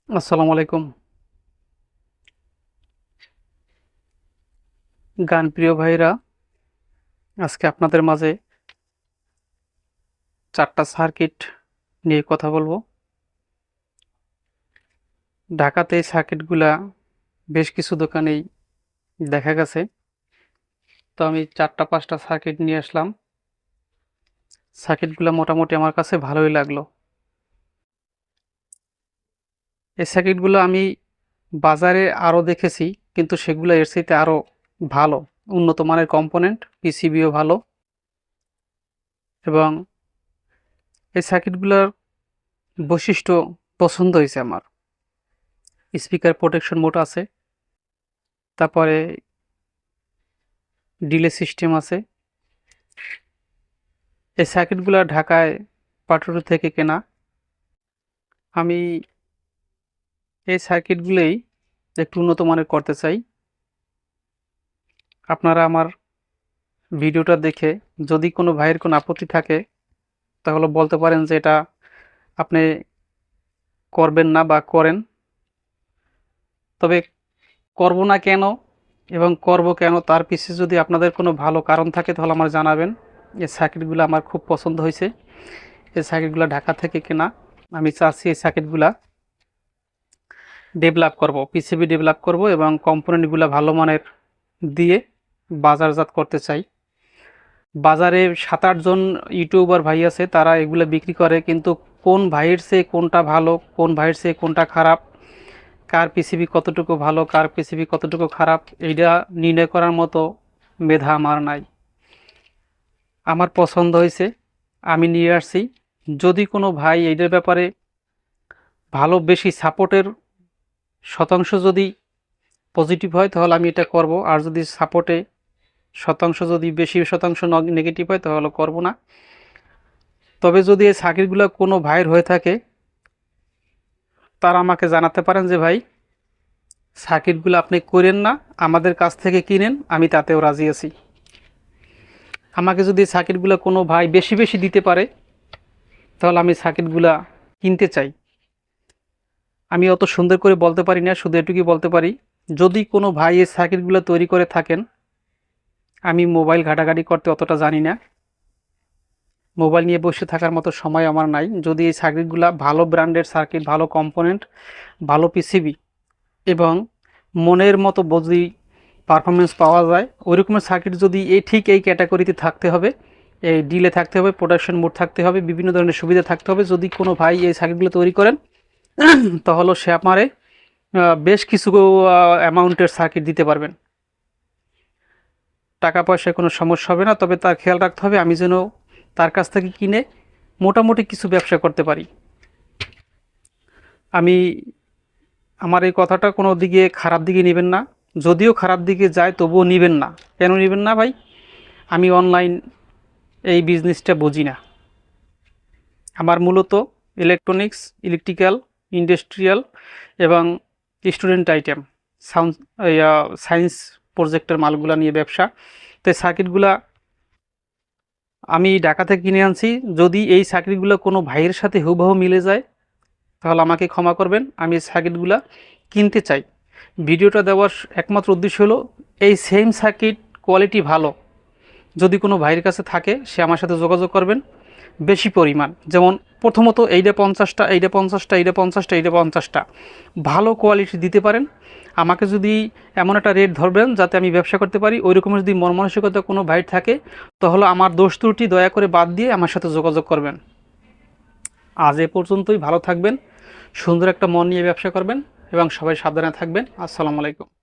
আসসালামু আলাইকুম। গানপ্রিয় ভাইরা, আজকে আপনাদের মাঝে 4টা সার্কিট নিয়ে কথা বলবো। ঢাকাতে এই সার্কিটগুলা বেশ কিছু দোকানেই দেখা গেছে। তো আমি 4টা 5টা সার্কিট নিয়ে আসলাম। সার্কিটগুলা মোটামুটি আমার কাছে ভালোই লাগলো। এই সার্কিটগুলো আমি বাজারে আরও দেখেছি, কিন্তু সেগুলো এর চাইতে আরও ভালো, উন্নত মানের কম্পোনেন্ট, পিসিবিও ভালো। এবং এই সার্কিটগুলোর বৈশিষ্ট্য পছন্দ হয়েছে আমার। স্পিকার প্রোটেকশন মোড আছে, তারপরে ডিলে সিস্টেম আছে। এই সার্কিটগুলো ঢাকায় পাটুরি থেকে কেনা। আমি এই সার্কিটগুলোই একটু উন্নত মানের করতে চাই। আপনারা আমার ভিডিওটা দেখে যদি কোনো ভাইয়ের কোনো আপত্তি থাকে তাহলে বলতে পারেন যে এটা আপনি করবেন না বা করেন। তবে করব না কেন এবং করব কেন তার পিছে যদি আপনাদের কোনো ভালো কারণ থাকে তাহলে আমার জানাবেন। এই সার্কিটগুলো আমার খুব পছন্দ হয়েছে। এই সার্কিটগুলো ঢাকা থেকে কেনা। আমি চাচ্ছি এই সার্কিটগুলা ডেভেলপ করব, পিসিবি ডেভেলপ করব এবং কম্পোনেন্টগুলো ভালো মানের দিয়ে বাজারজাত করতে চাই। বাজারে 7-8 জন ইউটিউবার ভাই আছে, তারা এগুলো বিক্রি করে, কিন্তু কোন ভাইয়ের চেয়ে কোনটা ভালো, কোন ভাইয়ের চেয়ে কোনটা খারাপ, কার পিসিবি কতটুকু ভালো, কার পিসিবি কতটুকু খারাপ, এইটা নির্ণয় করার মতো মেধা আমার নাই। আমার পছন্দ হয়েছে, আমি নিয়ে আসছি। যদি কোনো ভাই এইটার ব্যাপারে ভালো বেশি সাপোর্টের শতাংশ যদি পজিটিভ হয় তাহলে আমি এটা করব, আর যদি সাপোর্টে শতাংশ যদি বেশি শতাংশ নেগেটিভ হয় তাহলে করব না। তবে যদি এই সার্কিটগুলো কোনো ভাইয়ের হয়ে থাকে তারা আমাকে জানাতে পারেন যে ভাই সার্কিটগুলো আপনি করেন না, আমাদের কাছ থেকে কিনেন, আমি তাতেও রাজি আছি। আমাকে যদি সার্কিটগুলো কোনো ভাই বেশি বেশি দিতে পারে তাহলে আমি সার্কিটগুলো কিনতে চাই। আমি অত সুন্দর করে বলতে পারি না, শুধু এটুকুই বলতে পারি, যদি কোনো ভাই এই সার্কিটগুলো তৈরি করে থাকেন, আমি মোবাইল ঘাটাঘাটি করতে অতটা জানি না, মোবাইল নিয়ে বসে থাকার মতো সময় আমার নাই। যদি এই সার্কিটগুলো ভালো ব্র্যান্ডের সার্কিট, ভালো কম্পোনেন্ট, ভালো পিসিবি এবং মনের মতো যদি পারফরমেন্স পাওয়া যায়, ওই রকমের সার্কিট যদি ঠিক এই ক্যাটাগরিতে থাকতে হবে, এই ডিলে থাকতে হবে, প্রোডাকশন মোড থাকতে হবে, বিভিন্ন ধরনের সুবিধা থাকতে হবে। যদি কোনো ভাই এই সার্কিটগুলো তৈরি করেন তাহলে সে আমারে বেশ কিছু অ্যামাউন্টের সার্কিট দিতে পারবেন। টাকা পয়সায় কোনো সমস্যা হবে না, তবে তার খেয়াল রাখতে হবে আমি যেন তার কাছ থেকে কিনে মোটামুটি কিছু ব্যবসা করতে পারি। আমি আমার এই কথাটা কোনো দিকে খারাপ দিকে নেবেন না, যদিও খারাপ দিকে যায় তবুও নেবেন না। কেন নেবেন না ভাই? আমি অনলাইন এই বিজনেসটা বুঝি না। আমার মূলত ইলেকট্রনিক্স, ইলেকট্রিক্যাল, ইন্ডাস্ট্রিয়াল এবং স্টুডেন্ট আইটেম, সাউন্ড, সায়েন্স প্রজেক্টের মালগুলা নিয়ে ব্যবসা। তো এই সার্কিটগুলা আমি ঢাকা থেকে কিনে আনছি। যদি এই সার্কিটগুলো কোনো ভাইয়ের সাথে হুবহু মিলে যায় তাহলে আমাকে ক্ষমা করবেন, আমি এই সার্কিটগুলো কিনতে চাই। ভিডিওটা দেওয়ার একমাত্র উদ্দেশ্য হলো এই সেম সার্কিট কোয়ালিটি ভালো যদি কোনো ভাইয়ের কাছে থাকে সে আমার সাথে যোগাযোগ করবেন বেশি পরিমাণ। যেমন প্রথমত এইটা 50টা, এইটা 50টা, এইটা 50টা, এইটা 50টা ভালো কোয়ালিটি দিতে পারেন। আমাকে যদি এমন একটা রেট ধরবেন যাতে আমি ব্যবসা করতে পারি, ওই রকমের যদি মন মানসিকতা কোনো ভাইয়ের থাকে তাহলে আমার দোষ ত্রুটি দয়া করে বাদ দিয়ে আমার সাথে যোগাযোগ করবেন। আজ এ পর্যন্তই। ভালো থাকবেন, সুন্দর একটা মন নিয়ে ব্যবসা করবেন এবং সবাই সাবধানে থাকবেন। আসসালামু আলাইকুম।